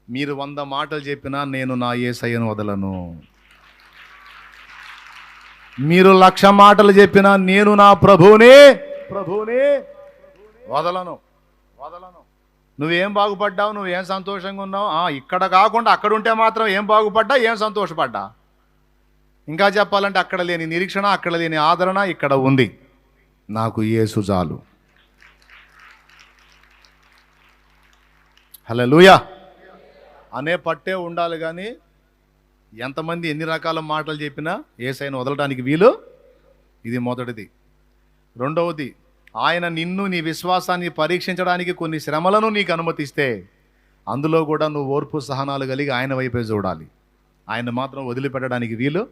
మీరు 100 మాటలు చెప్పినా నేను నా యేసయ్యను వదలను. మీరు 1,00,000 మాటలు చెప్పినా నేను నా ప్రభువునే వదలను. నువ్వేం బాగుపడ్డావు, నువ్వేం సంతోషంగా ఉన్నావు, ఇక్కడ కాకుండా అక్కడ ఉంటే మాత్రం ఏం బాగుపడ్డా, ఏం సంతోషపడ్డా. ఇంకా చెప్పాలంటే అక్కడ లేని నిరీక్షణ, అక్కడ లేని ఆదరణ ఇక్కడ ఉంది. నాకు యేసు చాలు. హల్లెలూయా అనే పట్టే ఉండాలి. కానీ ఎంతమంది ఎన్ని రకాల మాటలు చెప్పినా యేసయ్యను వదలడానికి వీలు. ఇది మొదటిది. రెండవది, ఆయన నిన్ను, నీ విశ్వాసాన్ని పరీక్షించడానికి కొన్ని శ్రమలను నీకు అనుమతిస్తే అందులో కూడా నువ్వు ఓర్పు సహనాలు కలిగి ఆయన వైపే చూడాలి. ఆయన మాత్రం వదిలిపెట్టడానికి వీలు.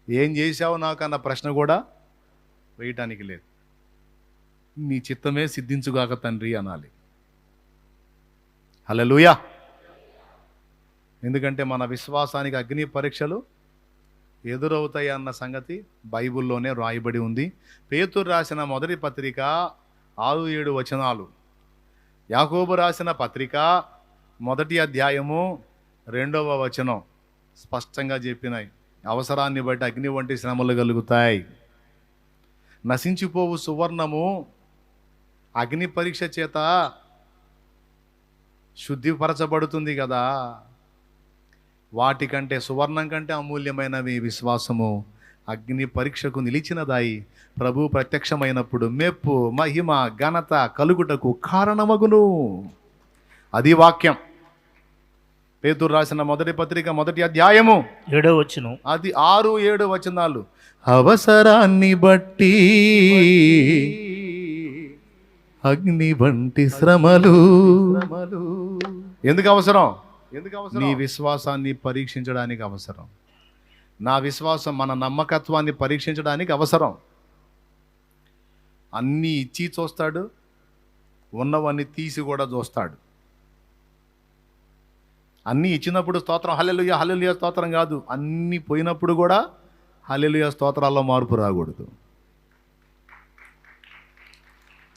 ఏం చేశావు నాకన్న ప్రశ్న కూడా వేయటానికి లేదు. నీ చిత్తమే సిద్ధించుగాక తండ్రి అనాలి. హల్లెలూయా. ఎందుకంటే మన విశ్వాసానికి అగ్ని పరీక్షలు ఎదురవుతాయి అన్న సంగతి బైబిల్లోనే రాయబడి ఉంది. పేతురు రాసిన మొదటి పత్రిక 6-7 వచనాలు, యాకోబు రాసిన పత్రిక 1వ అధ్యాయము 2వ వచనం స్పష్టంగా చెప్పినాయి. అవసరాన్ని బట్టి అగ్ని వంటి శ్రమలు కలుగుతాయి. నశించిపోవు సువర్ణము అగ్ని పరీక్ష చేత శుద్ధిపరచబడుతుంది కదా. వాటికంటే, సువర్ణం కంటే అమూల్యమైనవి విశ్వాసము. అగ్ని పరీక్షకు నిలిచినదాయి ప్రభు ప్రత్యక్షమైనప్పుడు మెప్పు, మహిమ, ఘనత కలుగుటకు కారణమగును. అది వాక్యం. పేతురు రాసిన మొదటి పత్రిక 1వ అధ్యాయము 7వ వచనం, అది 6-7 వచనాలు. అవసరాన్ని బట్టి అగ్ని వంటి శ్రమలు. ఎందుకు అవసరం? నీ విశ్వాసాన్ని పరీక్షించడానికి అవసరం. నా విశ్వాసం, మన నమ్మకత్వాన్ని పరీక్షించడానికి అవసరం. అన్నీ ఇచ్చి చూస్తాడు, ఉన్నవన్నీ తీసి కూడా చూస్తాడు. అన్నీ ఇచ్చినప్పుడు స్తోత్రం హల్లెలూయా హల్లెలూయా స్తోత్రం కాదు, అన్నీ పోయినప్పుడు కూడా హల్లెలూయా స్తోత్రాల్లో మార్పు రాకూడదు.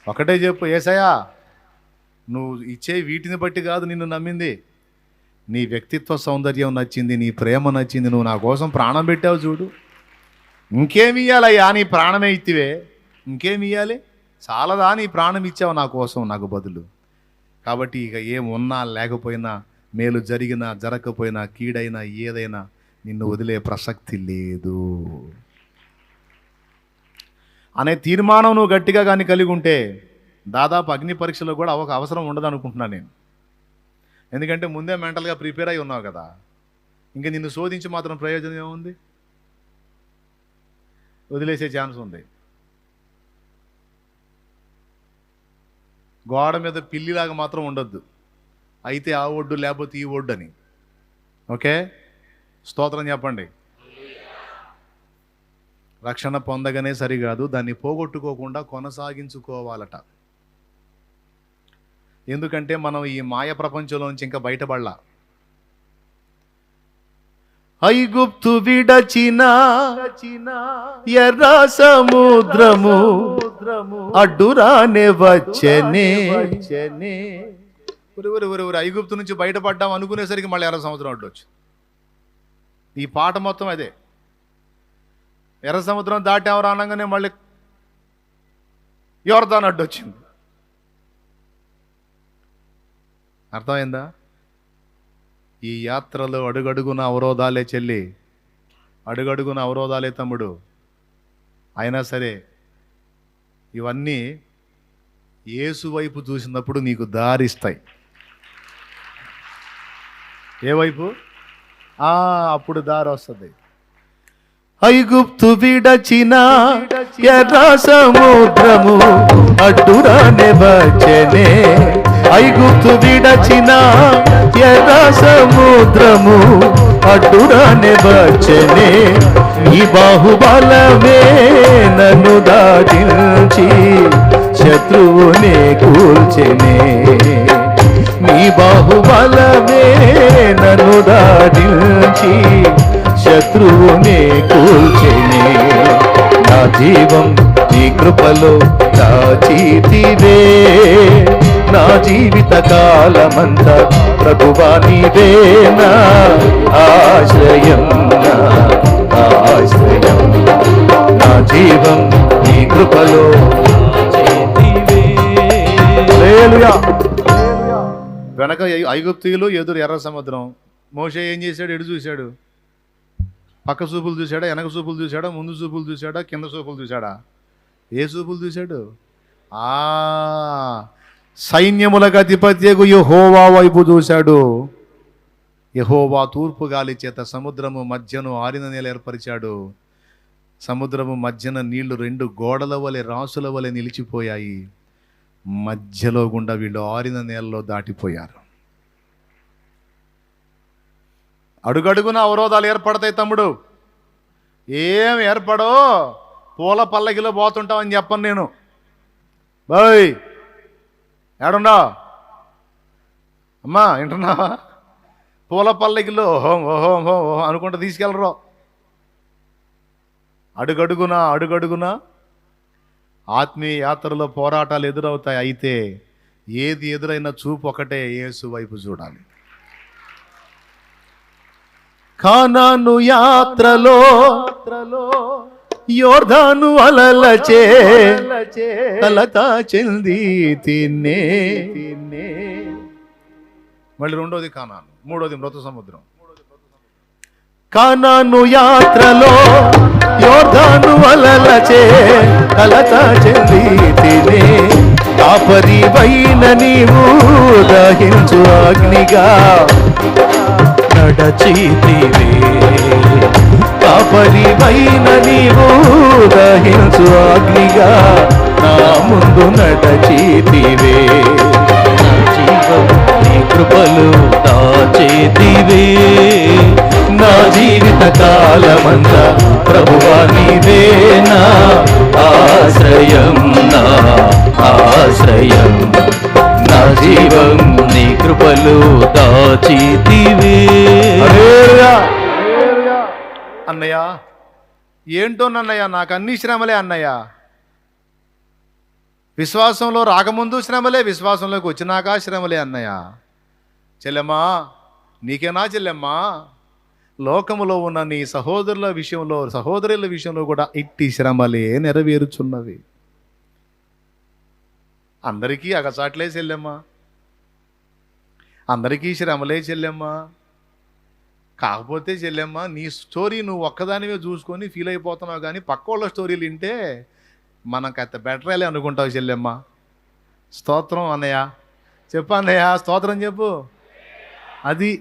ఒకటే చెప్పు, యేసయ్యా నువ్వు ఇచ్చే వీటిని బట్టి కాదు నిన్ను నమ్మింది, నీ వ్యక్తిత్వ సౌందర్యం నచ్చింది, నీ ప్రేమ నచ్చింది, నువ్వు నా కోసం ప్రాణం పెట్టావు చూడు. ఇంకేమి ఇయ్యాలయ్యా? నీ ప్రాణమే ఇత్తివే, ఇంకేమి ఇయ్యాలి? చాలదా నీ ప్రాణం ఇచ్చావు నా కోసం, నాకు బదులు. కాబట్టి ఇక ఏం ఉన్నా లేకపోయినా, మేలు జరిగినా జరగకపోయినా, కీడైనా ఏదైనా నిన్ను వదిలే ప్రసక్తి లేదు అనే తీర్మానం నువ్వు గట్టిగా కానీ కలిగి ఉంటే దాదాపు అగ్ని పరీక్షలో కూడా ఒక అవసరం ఉండదు అనుకుంటున్నాను నేను. ఎందుకంటే ముందే మెంటల్గా ప్రిపేర్ అయి ఉన్నావు కదా. ఇంకా నిన్ను శోధించి మాత్రం ప్రయోజనం ఏముంది? వదిలేసే ఛాన్స్ ఉంది. గోడ మీద పిల్లిలాగా మాత్రం ఉండొద్దు. అయితే ఆ ఒడ్డు లేకపోతే ఈ ఒడ్డు అని. ఓకే, స్తోత్రం చెప్పండి. రక్షణ పొందగానే సరికాదు, దాన్ని పోగొట్టుకోకుండా కొనసాగించుకోవాలట. ఎందుకంటే మనం ఈ మాయ ప్రపంచంలోంచి ఇంకా బయటపడలా. ఐగుప్తు విడచిన ఎర్ర సముద్రము అడ్డురానే వచ్చనే. ఐగుప్తు నుంచి బయటపడ్డాం అనుకునేసరికి మళ్ళీ ఎర్ర సముద్రం అడ్డొచ్చు. ఈ పాట మొత్తం అదే. ఎర్ర సముద్రం దాటామరా అనగానే మళ్ళీ యోర్దాను అడ్డొచ్చింది. అర్థమైందా? ఈ యాత్రలో అడుగడుగున అవరోధాలే చెల్లి, అడుగడుగున అవరోధాలే తమ్ముడు. అయినా సరే ఇవన్నీ యేసు వైపు చూసినప్పుడు నీకు దారిస్తాయి. ఏ వైపు? అప్పుడు దారి వస్తుంది. ఐగుప్తు విడచిన ఎర్ర సముద్రము అడ్డురానే వచ్చనే. ఐగుప్తు విడచిన ఎర్ర సముద్రము అడ్డురానే వచ్చనే. ఈ బాహుబలమే నన్ను దాటించి శత్రువునే కూల్చెనే. నీ బాహుబలమే నన్ను దాటించి శత్రువునే కూల్చెనే. నా జీవం నీ కృపలో దాచితివే, నా జీవిత కాలమంతా ప్రభువా నీవే నా ఆశ్రయం, నా ఆశ్రయం. నా జీవం నీ కృపలో దాచితివే. హల్లెలూయా. వెనక ఐగుప్తీయులు, ఎదురు ఎర్ర సముద్రం. మోషే ఏం చేశాడు? ఎడు చూశాడు? పక్క చూపులు చూశాడా? వెనక చూపులు చూశాడా? ముందు చూపులు చూశాడా? కింద చూపులు చూశాడా? ఏ చూపులు చూశాడు? సైన్యములకు అధిపత్యకు యెహోవా వైపు చూశాడు. యెహోవా తూర్పు గాలి చేత సముద్రము మధ్యను ఆరిన నేల ఏర్పరిచాడు. సముద్రము మధ్యన నీళ్లు రెండు గోడల వలె రాసుల వలె నిలిచిపోయాయి. మధ్యలో గుండా వీళ్ళు ఆరిన నేలలో దాటిపోయారు. అడుగడుగున అవరోధాలు ఏర్పడతాయి తమ్ముడు. ఏం ఏర్పడో పూల పల్లకిలో పోతుంటామని చెప్పను నేను. బాయ్ ఏడుండా అమ్మా, వింటున్నావా? పూల పల్లకిలో ఓహోం ఓహోం ఓహో అనుకుంటూ తీసుకెళ్ళరు. అడుగడుగున ఆత్మీయ యాత్రలో పోరాటాలు ఎదురవుతాయి. అయితే ఏది ఎదురైనా చూపు ఒకటే, యేసు వైపు చూడాలి. కానాను యాత్రలో యోర్దాను అలలచే కలత చెంది తిన్నే. మళ్ళీ రెండోది కానాను, మూడోది మృత సముద్రం. కానాను యాత్రలో యోర్దాను అలలచే కలత చెంది తినే. కాపరివైన నీవు దహించు అగ్నిగా నడచితివే, కాపరివైన నీవు దహించు అగ్నిగా నా ముందు నడచితివే. నా జీవం నీ కృపలు దాచితివే, నా జీవిత కాలమంతా ప్రభువా నీవే నా ఆశ్రయం, నా ఆశ్రయం. నా జీవం నీ కృపలు దాచితివే. అన్నయ్య ఏంటోనన్నయ్య, నాకు అన్ని శ్రమలే అన్నయ్య. విశ్వాసంలో రాకముందు శ్రమలే, విశ్వాసంలోకి వచ్చినాక శ్రమలే అన్నయ్య. చెల్లెమ్మా నీకేనా చెల్లెమ్మా, లోకములో ఉన్న నీ సహోదరుల విషయంలో, సహోదరుల విషయంలో కూడా ఇట్టి శ్రమలే నెరవేరుచున్నవి. అందరికీ అగచాట్లే చెల్లెమ్మా, అందరికీ శ్రమలే చెల్లెమ్మా. కాకపోతే చెల్లెమ్మా, నీ స్టోరీ నువ్వు ఒక్కదానివే చూసుకొని ఫీల్ అయిపోతున్నావు, కానీ పక్క వాళ్ళ స్టోరీలు వింటే మనకు అంత బెటరేలే అనుకుంటావు చెల్లెమ్మా. స్తోత్రం అన్నయ్య, చెప్పు అన్నయ్య, స్తోత్రం చెప్పు. అది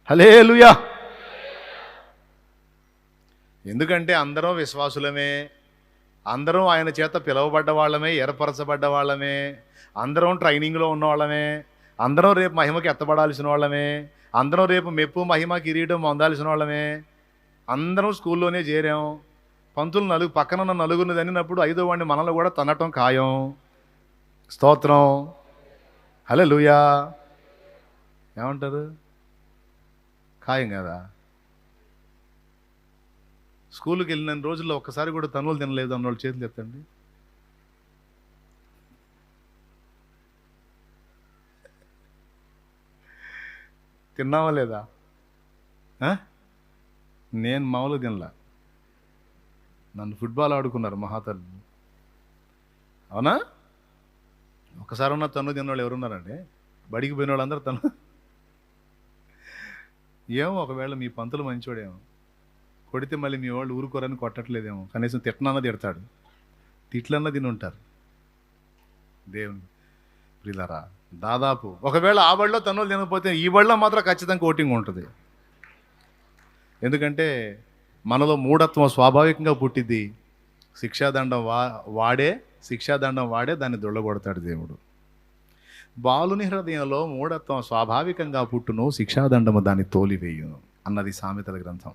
హల్లెలూయా. ఎందుకంటే అందరం విశ్వాసులమే, అందరం ఆయన చేత పిలువబడ్డ వాళ్ళమే, ఏర్పరచబడ్డ వాళ్ళమే, అందరం ట్రైనింగ్లో ఉన్న వాళ్ళమే, అందరం రేపు మహిమకి ఎత్తబడాల్సిన వాళ్ళమే, అందరం రేపు మెప్పు మహిమ కిరీటం పొందాల్సిన వాళ్ళమే. అందరం స్కూల్లోనే చేరాం. పంతులు పక్కన ఉన్న నలుగురిని తన్నినప్పుడు ఐదో వాడిని మనల్ని కూడా తన్నటం ఖాయం. స్తోత్రం హల్లెలూయా. ఏమంటారు? ఖాయం కదా. స్కూల్కి వెళ్ళిన రోజుల్లో ఒక్కసారి కూడా తనులు తినలేదు అన్నోళ్ళు చేతులు ఎత్తండి. తిన్నావా లేదా? నేను మామూలుగా తినలా. నన్ను ఫుట్బాల్ ఆడుకున్నారు మహాతల్లి. అవునా? ఒకసారి ఉన్న తను తిన్నవాళ్ళు ఎవరున్నారండి? బడికి పోయిన వాళ్ళందరూ తను. ఏమో ఒకవేళ మీ పంతులు మంచోడేమో, కొడితే మళ్ళీ మీ వాళ్ళు ఊరుకోరని కొట్టట్లేదేమో, కనీసం తిట్టనన్నా తిడతాడు, తిట్లన్నా తిని ఉంటారు. దేవుని ప్రియులారా, దాదాపు ఒకవేళ ఆ బడిలో తనులు తినకపోతే ఈ బడిలో మాత్రం ఖచ్చితంగా కోటింగ్ ఉంటుంది. ఎందుకంటే మనలో మూఢత్వం స్వాభావికంగా పుట్టిద్ది. శిక్షాదండం వాడే దాన్ని దొళ్ళగొడతాడు దేవుడు. బాలుని హృదయంలో మూఢత్వం స్వాభావికంగా పుట్టును, శిక్షాదండము దాన్ని తోలివేయును అన్నది సామెతల గ్రంథం.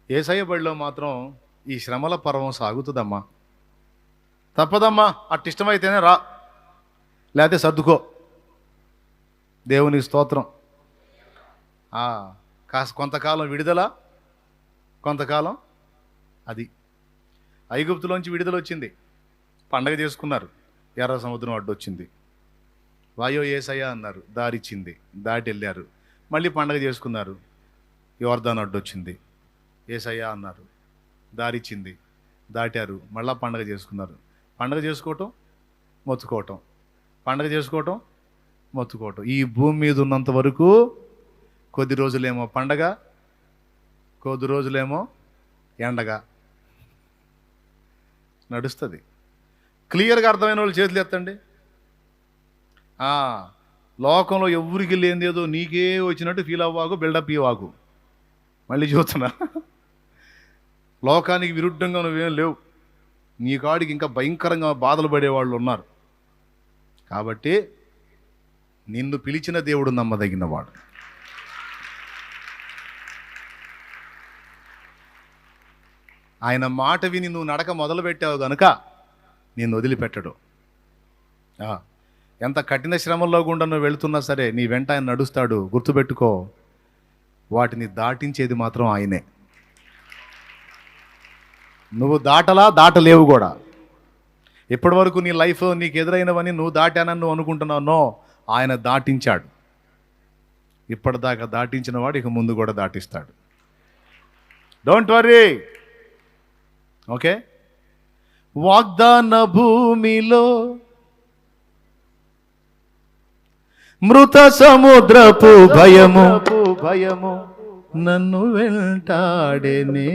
యేసయ్య బడిలో మాత్రం ఈ శ్రమల పర్వం సాగుతుందమ్మా. తప్పదమ్మా, అట్టిష్టమైతేనే రా, లేకపోతే సర్దుకో. దేవునికి స్తోత్రం. కాస్త కొంతకాలం విడుదల, కొంతకాలం అది. ఐగుప్తులోంచి విడుదల వచ్చింది, పండగ చేసుకున్నారు, ఎర్ర సముద్రం అడ్డొచ్చింది. వాయో యేసయ్య అన్నారు, దారిచ్చింది, దాటి వెళ్ళారు. మళ్ళీ పండగ చేసుకున్నారు, యోర్దాను అడ్డొచ్చింది. యేసయ్య అన్నారు, దారిచ్చింది, దాటారు, మళ్ళీ పండగ చేసుకున్నారు. పండగ చేసుకోవటం, మొత్తుకోవటం, పండగ చేసుకోవటం, మొత్తుకోవటం. ఈ భూమి మీద ఉన్నంత వరకు కొద్ది రోజులేమో పండగ, కొద్ది రోజులేమో ఎండగా నడుస్తుంది. క్లియర్గా అర్థమైన వాళ్ళు చేతులు ఎత్తండి. లోకంలో ఎవరికి లేనిదేదో నీకే వచ్చినట్టు ఫీల్ అవ్వాకు, బిల్డప్ ఇవ్వాకు. మళ్ళీ చూస్తున్నా, లోకానికి విరుద్ధంగా నువ్వేం లేవు. నీ కాడికి ఇంకా భయంకరంగా బాధలు పడేవాళ్ళు ఉన్నారు. కాబట్టి నిన్ను పిలిచిన దేవుడు నమ్మదగినవాడు. ఆయన మాట విని నువ్వు నడక మొదలుపెట్టావు గనుక నిన్ను వదిలిపెట్టడు. ఎంత కఠిన శ్రమల్లో గుండా నువ్వు వెళుతున్నా సరే నీ వెంట ఆయన నడుస్తాడు. గుర్తుపెట్టుకో, వాటిని దాటించేది మాత్రం ఆయనే. నువ్వు దాటలేవు కూడా. ఇప్పటి వరకు నీ లైఫ్ నీకు ఎదురైనవని నువ్వు దాటానని నువ్వు అనుకుంటున్నావు. నో, ఆయన దాటించాడు. ఇప్పటిదాకా దాటించిన వాడు ఇక ముందు కూడా దాటిస్తాడు. Don't worry. ఓకే. వాగ్దాన భూమిలో మృత సముద్రపు భయము నన్ను వెంటాడేనే,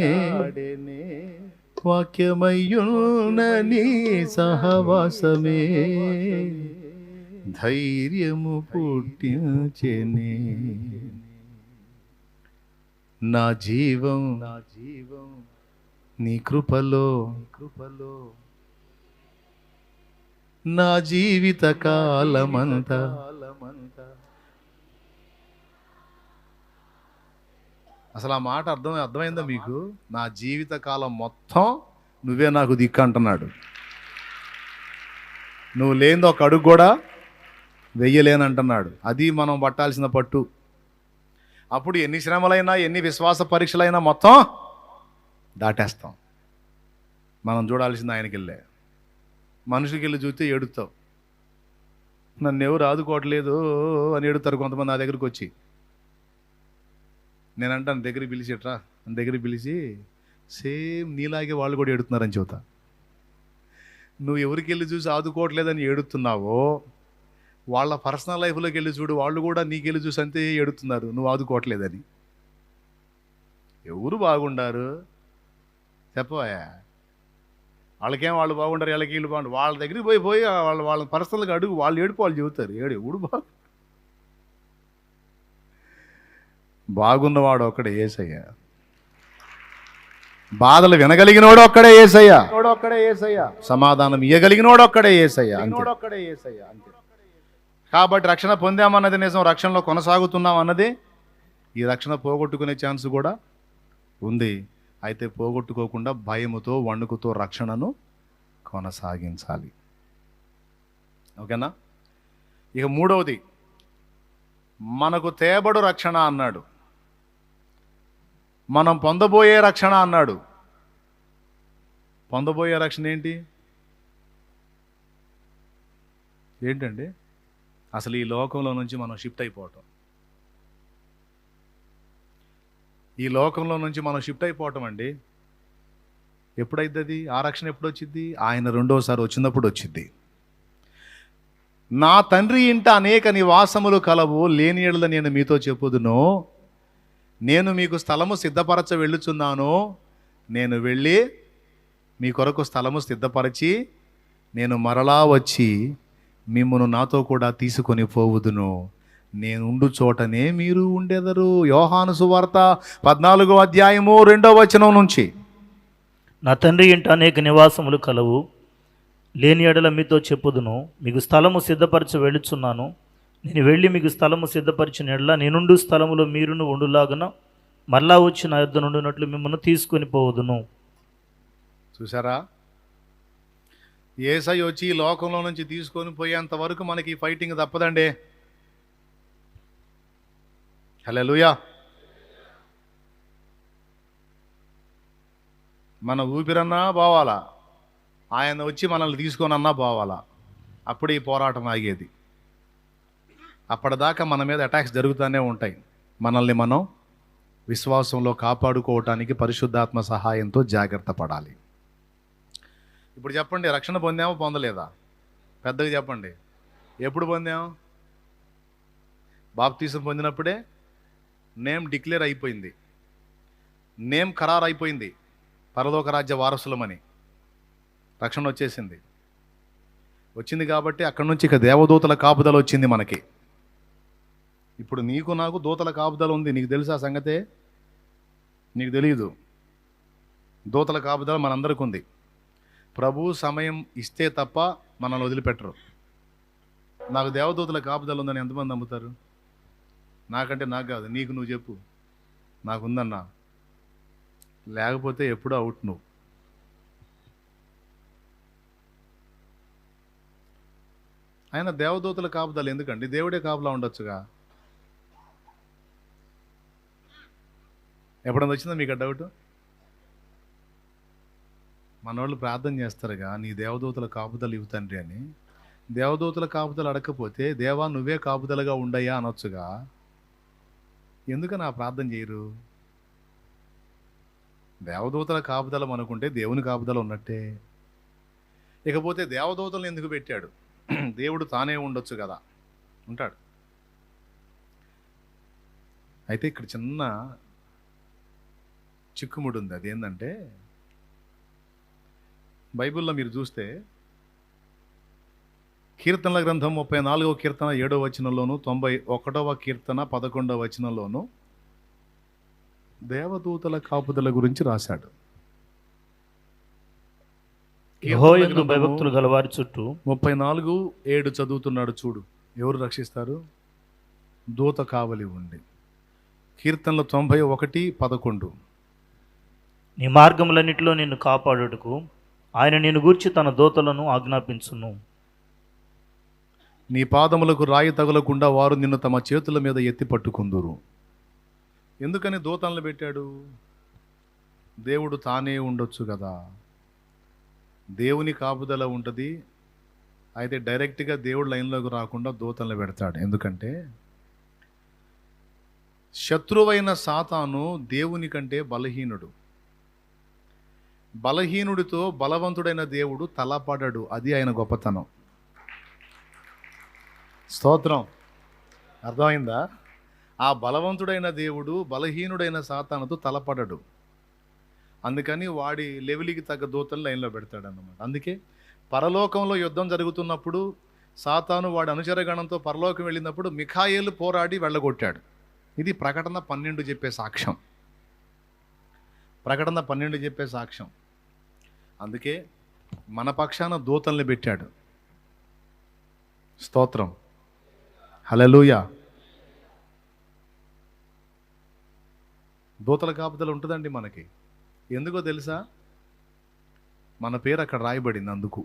వాక్యమయ్యున్న నీ సహవాసమే ధైర్యము పుట్టించెనే. నా జీవం నీ కృపలో, నా జీవిత కాలమంతా. అసలు ఆ మాట అర్థమైందా మీకు? నా జీవిత కాలం మొత్తం నువ్వే నాకు దిక్కు అంటున్నాడు. నువ్వు లేనిది ఒక అడుగు కూడా వెయ్యలేనంటున్నాడు. అది మనం పట్టాల్సిన పట్టు. అప్పుడు ఎన్ని శ్రమలైనా, ఎన్ని విశ్వాస పరీక్షలైనా మొత్తం దాటేస్తాం. మనం చూడాల్సింది ఆయనకి వెళ్ళే. మనుషులకి వెళ్ళి చూస్తే ఏడుతావు. నన్ను ఎవరు ఆదుకోవట్లేదు అని ఏడుతారు కొంతమంది నా దగ్గరికి వచ్చి. నేనంటాను, దగ్గరికి పిలిచిట్రా, దగ్గరికి పిలిచి సేమ్ నీలాగే వాళ్ళు కూడా ఏడుతున్నారని చెబుతా. నువ్వు ఎవరికి వెళ్ళి చూసి ఆదుకోవట్లేదని ఏడుతున్నావో, వాళ్ళ పర్సనల్ లైఫ్లోకి వెళ్ళి చూడు, వాళ్ళు కూడా నీకెళ్ళి చూసి అంతే ఏడుతున్నారు నువ్వు ఆదుకోవట్లేదని. ఎవరు బాగుండారు చెప్పవా? వాళ్ళకేం వాళ్ళు బాగుంటారు, వీళ్ళకి వీళ్ళు బాగుంటారు. వాళ్ళ దగ్గరికి పోయి వాళ్ళ పర్సనల్గా అడుగు, వాళ్ళు ఏడుపు వాళ్ళు చెబుతారు. ఎవడు బాగున్నవాడు ఒక్కడే యేసయ్య. బాధలు వినగలిగినోడు ఒక్కడే యేసయ్య. సమాధానం ఇయ్యగలిగినోడు ఒక్కడే యేసయ్య. అంతే. కాబట్టి రక్షణ పొందామన్నది నిజం, రక్షణలో కొనసాగుతున్నాం అన్నది. ఈ రక్షణ పోగొట్టుకునే ఛాన్స్ కూడా ఉంది. అయితే పోగొట్టుకోకుండా భయముతో, వణుకుతో రక్షణను కొనసాగించాలి. ఓకేనా? ఇక మూడవది, మనకు తేబడు రక్షణ అన్నాడు, మనం పొందబోయే రక్షణ అన్నాడు. పొందబోయే రక్షణ ఏంటండి? అసలు ఈ లోకంలో నుంచి మనం షిఫ్ట్ అయిపోవటం. ఈ లోకంలో నుంచి మనం షిఫ్ట్ అయిపోవటం అండి. ఎప్పుడైద్ది ఆ రక్షణ? ఎప్పుడు వచ్చింది? ఆయన రెండోసారి వచ్చినప్పుడు వచ్చింది. నా తండ్రి ఇంట అనేక నివాసములు కలవు, లేని యెడల నేను మీతో చెప్పుదును. నేను మీకు స్థలము సిద్ధపరచ వెళ్ళుచున్నాను. నేను వెళ్ళి మీ కొరకు స్థలము సిద్ధపరచి నేను మరలా వచ్చి మిమ్మును నాతో కూడా తీసుకొని పోవుదును. నేనుండు చోటనే మీరు ఉండెదరు. యోహాను సువార్త 14వ అధ్యాయము 2వ వచనం నుంచి. నా తండ్రి ఇంట అనేక నివాసములు కలవు, లేని యెడల మీతో చెప్పుదును. మీకు స్థలము సిద్ధపరచి వెళ్ళుచున్నాను. నేను వెళ్ళి మీకు స్థలము సిద్ధపరిచిన యెడల నేనుండు స్థలములో మీరును ఉండులాగున మరలా వచ్చి నా యొద్ద నుండినట్లు మిమ్మల్ని తీసుకొని పోవుదును. చూసారా? యేసయ్య వచ్చి ఈ లోకంలో నుంచి తీసుకొని పోయేంత వరకు మనకి ఫైటింగ్ తప్పదండి. హల్లెలూయా. మన ఊపిరన్నా పోవాలా, ఆయన వచ్చి మనల్ని తీసుకొని అన్నా పోవాలా, అప్పుడు ఈ పోరాటం ఆగేది. అప్పటిదాకా మన మీద అటాక్స్ జరుగుతూనే ఉంటాయి. మనల్ని మనం విశ్వాసంలో కాపాడుకోవటానికి పరిశుద్ధాత్మ సహాయంతో జాగ్రత్త పడాలి. ఇప్పుడు చెప్పండి, రక్షణ పొందామో పొందలేదా? పెద్దగా చెప్పండి. ఎప్పుడు పొందాం? బాప్తీసం పొందినప్పుడే నేమ్ డిక్లేర్ అయిపోయింది, నేమ్ ఖరారు అయిపోయింది, పరలోక రాజ్య వారసులమని. రక్షణ వచ్చేసింది. వచ్చింది కాబట్టి అక్కడి నుంచి ఇక దేవదూతల కాపుదల వచ్చింది మనకి. ఇప్పుడు నీకు నాకు దూతల కాపుదల ఉంది. నీకు తెలుసా సంగతే? నీకు తెలియదు. దూతల కాపుదల మనందరికీ ఉంది. ప్రభు సమయం ఇస్తే తప్ప మనల్ని వదిలిపెట్టరు. నాకు దేవదూతల కాపుదల ఉందని ఎంతమంది నమ్ముతారు? నాకంటే నాకు కాదు, నీకు నువ్వు చెప్పు. నాకుందన్నా, లేకపోతే ఎప్పుడూ అవుట్ నువ్వు. ఆయన దేవదూతల కాపుదల ఎందుకండి? దేవుడే కాపులా ఉండొచ్చుగా. ఎప్పుడన్నా వచ్చిందా మీకు ఆ డౌట్? మనోళ్ళు ప్రార్థన చేస్తారుగా, నీ దేవదూతల కాపుదల ఇవ్వు తండ్రి అని. దేవదూతల కాపుదల అడగకపోతే దేవా నువ్వే కాపుదలగా ఉండయ్యా అనొచ్చుగా. ఎందుకు నా ప్రార్థన చేయరు? దేవదూతల కాపుదల అనుకుంటే దేవుని కాపుదల ఉన్నట్టే. ఇకపోతే దేవదూతలను ఎందుకు పెట్టాడు? దేవుడు తానే ఉండొచ్చు కదా, ఉంటాడు. అయితే ఇక్కడ చిన్న చిక్కుముడి ఉంది. అదేంటంటే, బైబిల్లో మీరు చూస్తే కీర్తనల గ్రంథం 34వ కీర్తన 7వ వచనంలోను, 91వ కీర్తన 11వ వచనంలోను దేవదూతల కాపుదల గురించి రాశాడు. యెహోవాయందు భయభక్తులు గలవారి చుట్టూ 34:7 చదువుతున్నాడు చూడు. ఎవరు రక్షిస్తారు? దూత కావలి ఉండి. కీర్తనలు 91:11 నీ మార్గములన్నిటిలో నిన్ను కాపాడుటకు ఆయన నిన్ను గూర్చి తన దూతలను ఆజ్ఞాపించును. నీ పాదములకు రాయి తగలకుండా వారు నిన్ను తమ చేతుల మీద ఎత్తి పట్టుకుందురు. ఎందుకని దూతలను పెట్టాడు? దేవుడు తానే ఉండొచ్చు కదా. దేవుని కాపుదల ఉంటుంది. అయితే డైరెక్ట్గా దేవుడు లైన్లోకి రాకుండా దూతలను పెడతాడు. ఎందుకంటే శత్రువైన సాతాను దేవుని కంటే బలహీనుడు. బలహీనుడితో బలవంతుడైన దేవుడు తలపడడు. అది ఆయన గొప్పతనం. స్తోత్రం. అర్థమైందా? ఆ బలవంతుడైన దేవుడు బలహీనుడైన సాతానుతో తలపడడు. అందుకని వాడి లెవెల్కి తగ్గ దూతలు లైన్లో పెడతాడు అన్నమాట. అందుకే పరలోకంలో యుద్ధం జరుగుతున్నప్పుడు సాతాను వాడి అనుచరగణంతో పరలోకం వెళ్ళినప్పుడు మిఖాయేలు పోరాడి వెళ్ళగొట్టాడు. ఇది ప్రకటన 12 చెప్పే సాక్ష్యం. ప్రకటన 12 చెప్పే సాక్ష్యం. అందుకే మన పక్షాన దూతల్ని పెట్టాడు. స్తోత్రం. హల్లెలూయా. దూతల కాపుదల ఉంటుందండి మనకి. ఎందుకో తెలుసా? మన పేరు అక్కడ రాయబడింది. అందుకు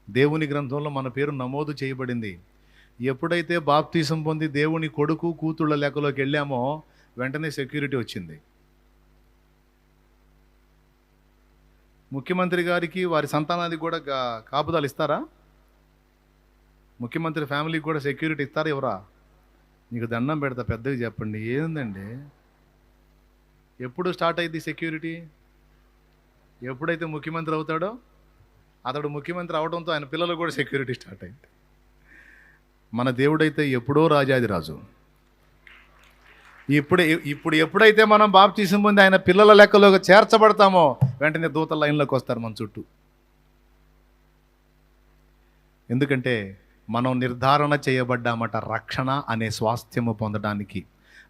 దేవుని గ్రంథంలో మన పేరు నమోదు చేయబడింది. ఎప్పుడైతే బాప్తీసం పొంది దేవుని కొడుకు కూతుళ్ళ లెక్కలోకి వెళ్ళామో వెంటనే సెక్యూరిటీ వచ్చింది. ముఖ్యమంత్రి గారికి వారి సంతానానికి కూడా కాపుదలు ఇస్తారా? ముఖ్యమంత్రి ఫ్యామిలీకి కూడా సెక్యూరిటీ ఇస్తారా? ఎవరా? నీకు దండం పెడతా, పెద్దగా చెప్పండి. ఏందండి, ఎప్పుడు స్టార్ట్ అయింది సెక్యూరిటీ? ఎప్పుడైతే ముఖ్యమంత్రి అవుతాడో అతడు ముఖ్యమంత్రి అవడంతో ఆయన పిల్లలు కూడా సెక్యూరిటీ స్టార్ట్ అయింది. మన దేవుడైతే ఎప్పుడో రాజాది రాజు. ఇప్పుడు ఎప్పుడైతే మనం బాప్తీసం పొంది ఆయన పిల్లల లెక్కలోకి చేర్చబడతామో వెంటనే దూతల లైన్లోకి వస్తారు మన చుట్టూ. ఎందుకంటే మనం నిర్ధారణ చేయబడ్డామట రక్షణ అనే స్వాస్థ్యము పొందడానికి.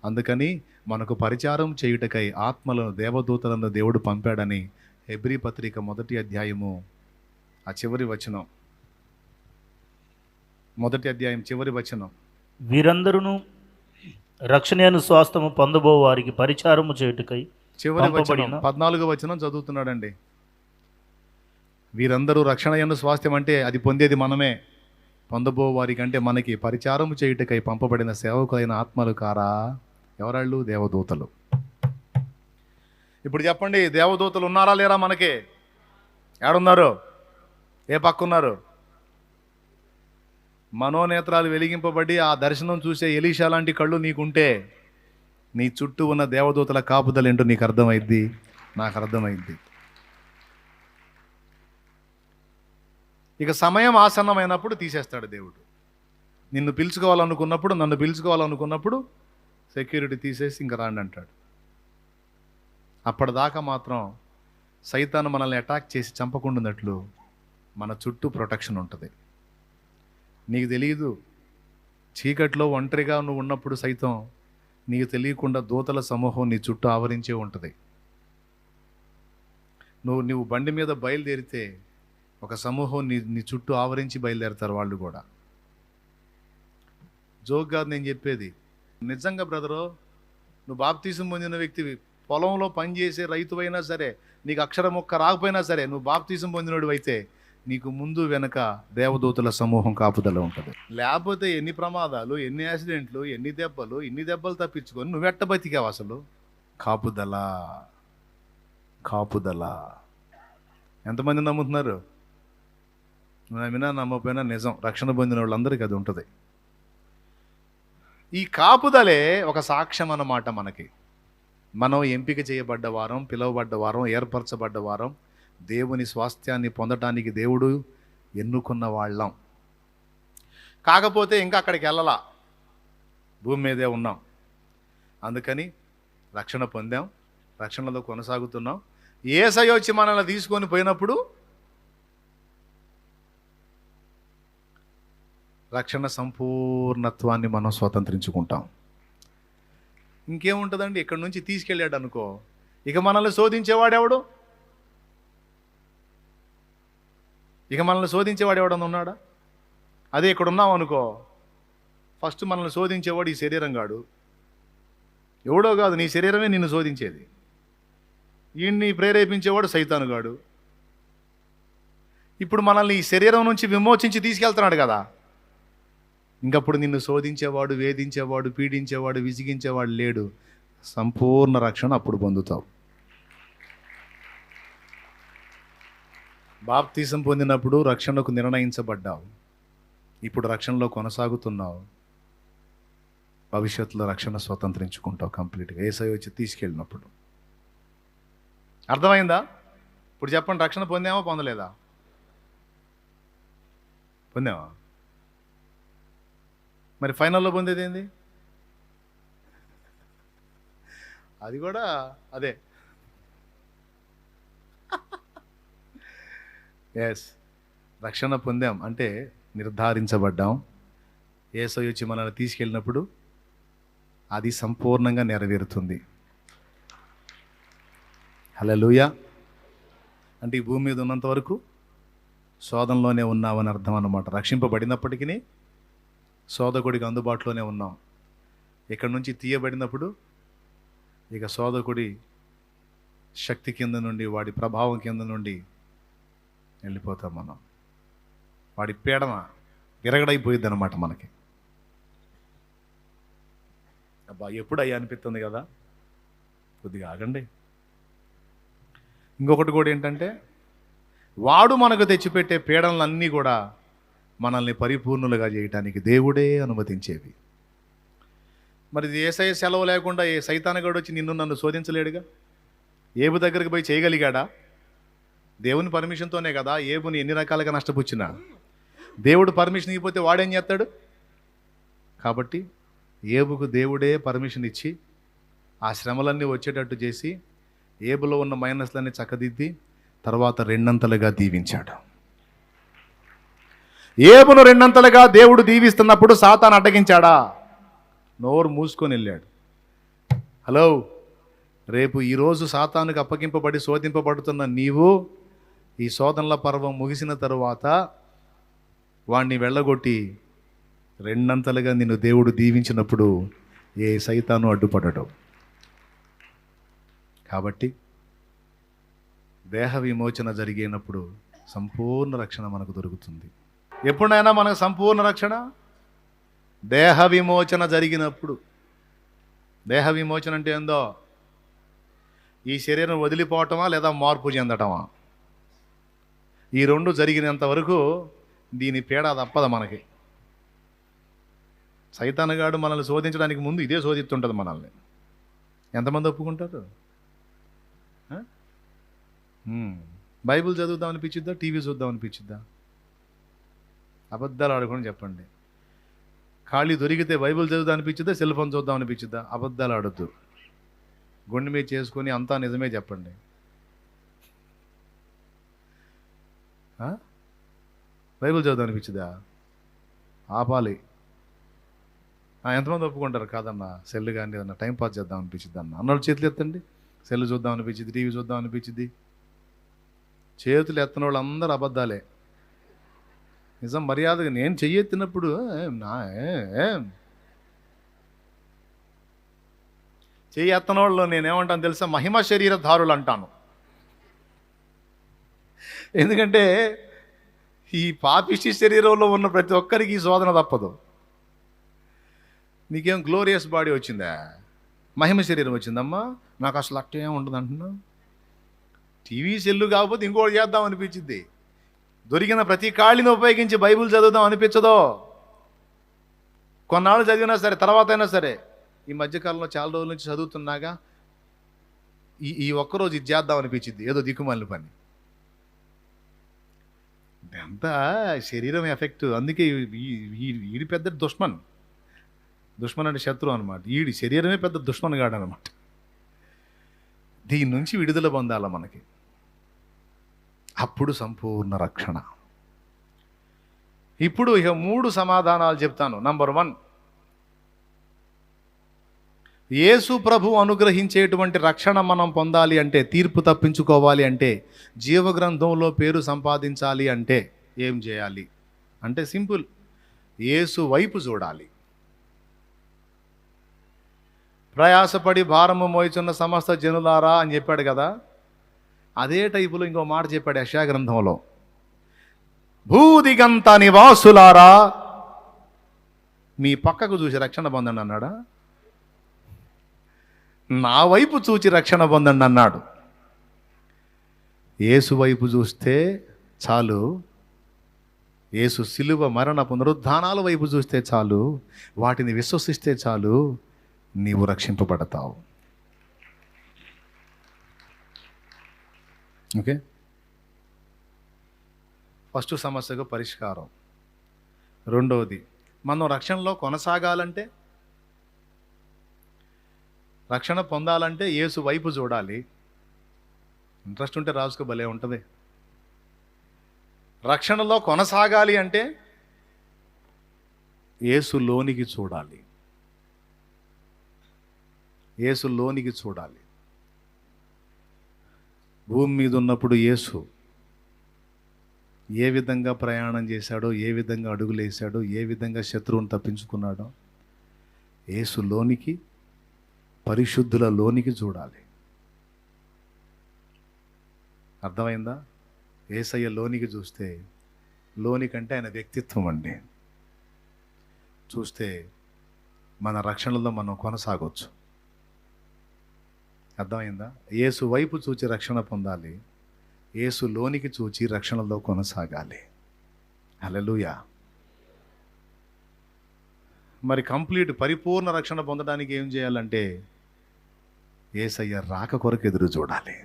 అందుకని మనకు పరిచారం చేయుటకై ఆత్మలను దేవదూతలను దేవుడు పంపాడని హెబ్రీ పత్రిక 1వ అధ్యాయము ఆ చివరి వచనం, 1వ అధ్యాయం చివరి వచనం. వీరందరూ రక్షణను స్వాస్థము పొందబో వారికి పరిచారము చేయుటకై చివరి వచనం 14వ వచనం చదువుతున్నాడండి. వీరందరూ రక్షణ యందు స్వాస్థ్యం అంటే అది పొందేది మనమే. పొందబో వారికి అంటే మనకి పరిచారము చేయుటకై పంపబడిన సేవకులైన ఆత్మలు కారా? ఎవరాళ్ళు? దేవదూతలు. ఇప్పుడు చెప్పండి, దేవదూతలు ఉన్నారా లేరా మనకి? ఏడున్నారు? ఏ పక్క ఉన్నారు? మనోనేత్రాలు వెలిగింపబడి ఆ దర్శనం చూసే ఎలీషా లాంటి కళ్ళు నీకుంటే నీ చుట్టూ ఉన్న దేవదూతల కాపుదలు ఏంటో నీకు అర్థమైద్ది, నాకు అర్థమైద్ది. ఇక సమయం ఆసన్నమైనప్పుడు తీసేస్తాడు దేవుడు. నిన్ను పిలుచుకోవాలనుకున్నప్పుడు, నన్ను పిలుచుకోవాలనుకున్నప్పుడు సెక్యూరిటీ తీసేసి ఇంక రాండి అంటాడు. అప్పటిదాకా మాత్రం సైతాను మనల్ని అటాక్ చేసి చంపకుండాన్నట్లు మన చుట్టూ ప్రొటెక్షన్ ఉంటుంది. నీకు తెలియదు, చీకట్లో ఒంటరిగా నువ్వు ఉన్నప్పుడు సైతం నీకు తెలియకుండా దూతల సమూహం నీ చుట్టూ ఆవరించే ఉంటుంది. నువ్వు బండి మీద బయలుదేరితే ఒక సమూహం నీ చుట్టూ ఆవరించి బయలుదేరుతారు వాళ్ళు కూడా. జోక్ కాదు నేను చెప్పేది, నిజంగా బ్రదరు. నువ్వు బాప్తీసం పొందిన వ్యక్తివి, పొలంలో పనిచేసే రైతు అయినా సరే, నీకు అక్షరం ఒక్క రాకపోయినా సరే, నువ్వు బాప్తీసం పొందినోడు అయితే నీకు ముందు వెనక దేవదూతల సమూహం కాపుదల ఉంటుంది. లేకపోతే ఎన్ని ప్రమాదాలు, ఎన్ని యాక్సిడెంట్లు, ఎన్ని దెబ్బలు, ఇన్ని దెబ్బలు తప్పించుకొని నువ్వెట్ట బతికావు అసలు? కాపుదల, కాపుదల. ఎంతమంది నమ్ముతున్నారు? నమ్మినా నమ్మకపోయినా నిజం, రక్షణ పొందిన వాళ్ళందరికీ అది ఉంటుంది. ఈ కాపుదలే ఒక సాక్ష్యం అన్నమాట మనకి. మనం ఎంపిక చేయబడ్డ వారం, పిలువబడ్డ వారం, ఏర్పరచబడ్డ వారం, దేవుని స్వాస్థ్యాన్ని పొందటానికి దేవుడు ఎన్నుకున్న వాళ్ళం. కాకపోతే ఇంకా అక్కడికి వెళ్ళలా, భూమి మీదే ఉన్నాం. అందుకని రక్షణ పొందాం, రక్షణలో కొనసాగుతున్నాం. యేసయ్య వచ్చి మనల్ని తీసుకొని పోయినప్పుడు రక్షణ సంపూర్ణత్వాన్ని మనం స్వతంత్రించుకుంటాం. ఇంకేముంటుందండి? ఇక్కడ నుంచి తీసుకెళ్ళాడు అనుకో, ఇక మనల్ని శోధించేవాడెవడు? ఇక మనల్ని శోధించేవాడు ఎవడన్నా ఉన్నాడా? అదే ఇక్కడ ఉన్నాం అనుకో, ఫస్ట్ మనల్ని శోధించేవాడు ఈ శరీరం గాడు. ఎవడో కాదు, నీ శరీరమే నిన్ను శోధించేది. ఈయన్ని ప్రేరేపించేవాడు సైతానుగాడు. ఇప్పుడు మనల్ని ఈ శరీరం నుంచి విమోచించి తీసుకెళ్తున్నాడు కదా, ఇంకప్పుడు నిన్ను శోధించేవాడు, వేధించేవాడు, పీడించేవాడు, విసిగించేవాడు లేడు. సంపూర్ణ రక్షణ అప్పుడు పొందుతావు. బాప్తీసం పొందినప్పుడు రక్షణకు నిర్ణయించబడ్డావు, ఇప్పుడు రక్షణలో కొనసాగుతున్నావు. భవిష్యత్తులో రక్షణ స్వతంత్రించుకుంటావు కంప్లీట్గా యేసయ్య వచ్చి తీసుకెళ్ళినప్పుడు. అర్థమైందా? ఇప్పుడు చెప్పండి, రక్షణ పొందామా పొందలేదా? పొందామా? మరి ఫైనల్లో పొందేది ఏంది? అది కూడా అదే. ఎస్, రక్షణ పొందాం అంటే నిర్ధారించబడ్డాం. యేసయ్య వచ్చి మనల్ని తీసుకెళ్ళినప్పుడు అది సంపూర్ణంగా నెరవేరుతుంది. హల్లెలూయా. అంటే ఈ భూమి మీద ఉన్నంత వరకు శోధనలోనే ఉన్నామని అర్థం అన్నమాట. రక్షింపబడినప్పటికీ శోధకుడికి అందుబాటులోనే ఉన్నాం. ఇక్కడ నుంచి తీయబడినప్పుడు ఇక శోధకుడి శక్తి కింద నుండి, వాడి ప్రభావం కింద నుండి వెళ్ళిపోతాం మనం. వాడి పీడన విరగడైపోయిద్ది అనమాట మనకి. అబ్బా ఎప్పుడయ్యా అనిపిస్తుంది కదా, కొద్దిగా ఆగండి. ఇంకొకటి కూడా ఏంటంటే, వాడు మనకు తెచ్చిపెట్టే పీడనలన్నీ కూడా మనల్ని పరిపూర్ణులుగా చేయటానికి దేవుడే అనుమతించేవి. మరి యేసయ్య సెలవు లేకుండా ఏ సైతానగాడు వచ్చి నిన్ను నన్ను శోధించలేడుగా. ఏబు దగ్గరికి పోయి చేయగలిగాడా? దేవుని పర్మిషన్తోనే కదా ఏబుని ఎన్ని రకాలుగా నష్టపుచ్చినా. దేవుడు పర్మిషన్ ఇవ్వకపోతే వాడేం చేస్తాడు? కాబట్టి ఏబుకు దేవుడే పర్మిషన్ ఇచ్చి ఆ శ్రమలన్నీ వచ్చేటట్టు చేసి ఏబులో ఉన్న మైనస్లన్నీ చక్కదిద్ది తర్వాత రెండంతలుగా దీవించాడు. ఏబును రెండంతలుగా దేవుడు దీవిస్తున్నప్పుడు సాతాను అడ్డగించాడా? నోరు మూసుకొని వెళ్ళాడు. హలో, రేపు ఈరోజు సాతానుకు అప్పగింపబడి శోధింపబడుతున్న నీవు ఈ శోధనల పర్వం ముగిసిన తరువాత వాణ్ణి వెళ్ళగొట్టి రెండంతలుగా నిన్ను దేవుడు దీవించినప్పుడు ఏ సైతాను అడ్డుపడడం. కాబట్టి దేహ విమోచన జరిగినప్పుడు సంపూర్ణ రక్షణ మనకు దొరుకుతుంది. ఎప్పుడైనా మనకు సంపూర్ణ రక్షణ దేహ విమోచన జరిగినప్పుడు. దేహ విమోచన అంటే ఏందో, ఈ శరీరం వదిలిపోవటమా లేదా మార్పు చెందటమా? ఈ రెండు జరిగినంత వరకు దీని పీడ తప్పదు మనకి. సైతానుగాడు మనల్ని శోధించడానికి ముందు ఇదే శోధిస్తుంటుంది మనల్ని. ఎంతమంది ఒప్పుకుంటారు? బైబిల్ చదువుదాం అనిపించిద్దా? టీవీ చూద్దాం అనిపించిద్దా? అబద్ధాలు ఆడుకొని చెప్పండి. ఖాళీ దొరికితే బైబిల్ చదువుదాం అనిపించిద్దా? సెల్ ఫోన్ చూద్దాం అనిపించిద్దా? అబద్ధాలు ఆడొద్దు. గుండె మీద చేసుకొని అంతా నిజమే చెప్పండి. బైబిల్ చదువుదాం అనిపించిద్దా? ఆపాలి. ఎంతమంది ఒప్పుకుంటారు? కాదన్నా సెల్ కానీ ఏదన్నా టైం పాస్ చేద్దాం అనిపించిద్ది అన్న అన్నోళ్ళు చేతులు ఎత్తండి. సెల్ చూద్దాం అనిపించింది, టీవీ చూద్దాం అనిపించింది. చేతులు ఎత్తన వాళ్ళు అందరూ అబద్ధాలే. నిజం మర్యాదగా నేను చెయ్యెత్తినప్పుడు చెయ్యి ఎత్తన వాళ్ళు నేనేమంటాను తెలుసా? మహిమ శరీరధారులు అంటాను. ఎందుకంటే ఈ పాపిష్టి శరీరంలో ఉన్న ప్రతి ఒక్కరికి ఈ శోధన తప్పదు. నీకేం గ్లోరియస్ బాడీ వచ్చిందా? మహిమ శరీరం వచ్చిందమ్మా, నాకు అసలు అట్టేం ఉండదు అంటున్నావు. టీవీ సెల్లు కాకపోతే ఇంకోటి చేద్దాం అనిపించింది. దొరికిన ప్రతి ఖాళీని ఉపయోగించి బైబిల్ చదువుదాం అనిపించదో? కొన్నాళ్ళు చదివినా సరే, తర్వాత అయినా సరే. ఈ మధ్యకాలంలో చాలా రోజుల నుంచి చదువుతున్నాగా ఈ ఒక్కరోజు ఇది చేద్దాం అనిపించింది, ఏదో దిక్కుమాలిన పని. ఇదంతా శరీరం ఎఫెక్ట్. అందుకే వీడి పెద్ద దుష్మన్ అంటే శత్రువు అనమాట. వీడి శరీరమే పెద్ద దుష్మన్ గాడు అనమాట. దీని నుంచి విడుదల పొందాల మనకి. అప్పుడు సంపూర్ణ రక్షణ. ఇప్పుడు ఇక 3 సమాధానాలు చెప్తాను. నంబర్ 1, యేసు ప్రభు అనుగ్రహించేటువంటి రక్షణ మనం పొందాలి అంటే, తీర్పు తప్పించుకోవాలి అంటే, జీవగ్రంథంలో పేరు సంపాదించాలి అంటే ఏం చేయాలి అంటే సింపుల్. యేసు వైపు చూడాలి. ప్రయాసపడి భారము మోయిచున్న సమస్త జనులారా అని చెప్పాడు కదా. అదే టైపులో ఇంకో మాట చెప్పాడు యెషయా గ్రంథంలో. భూదిగంత నివాసులారా మీ పక్కకు చూసి రక్షణ పొందండి అన్నాడా? నా వైపు చూచి రక్షణ పొందండి అన్నాడు. యేసు వైపు చూస్తే చాలు. యేసు శిలువ మరణ పునరుద్ధానాల వైపు చూస్తే చాలు. వాటిని విశ్వసిస్తే చాలు, నీవు రక్షింపబడతావు. ఓకే, ఫస్ట్ సమస్యకు పరిష్కారం. రెండవది, మనం రక్షణలో కొనసాగాలంటే, రక్షణ పొందాలంటే యేసు వైపు చూడాలి. ఇంట్రెస్ట్ ఉంటే రాసుకో, భలే ఉంటుంది. రక్షణలో కొనసాగాలి అంటే యేసు లోనికి చూడాలి. యేసు లోనికి చూడాలి. భూమి మీద ఉన్నప్పుడు యేసు ఏ విధంగా ప్రయాణం చేశాడో, ఏ విధంగా అడుగులేశాడో, ఏ విధంగా శత్రువుని తప్పించుకున్నాడో, యేసు లోనికి, పరిశుద్ధుల లోనికి చూడాలి. అర్థమైందా? యేసయ్య లోనికి చూస్తే, లోనికంటే ఆయన వ్యక్తిత్వం అండి, చూస్తే మన రక్షణలో మనం కొనసాగవచ్చు. అర్థమైందా? యేసు వైపు చూచి రక్షణ పొందాలి, యేసు లోనికి చూచి రక్షణలో కొనసాగాలి. హల్లెలూయా. మరి కంప్లీట్ పరిపూర్ణ రక్షణ పొందడానికి ఏం చేయాలంటే యేసయ్య రాక కొరకు ఎదురు చూడాలి.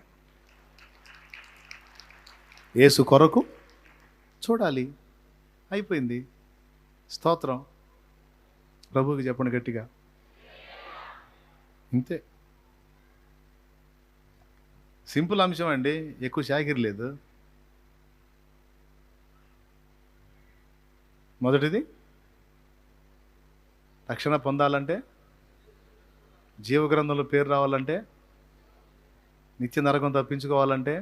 యేసు కొరకు చూడాలి. అయిపోయింది. స్తోత్రం. ప్రభువుకి చెప్పండి గట్టిగా. ఇంతే, సింపుల్ అంశం అండి, ఎక్కువ షాకిరి లేదు. మొదటిది, రక్షణ పొందాలంటే, జీవగ్రంథంలో పేరు రావాలంటే, నిత్య నరకం తప్పించుకోవాలంటే,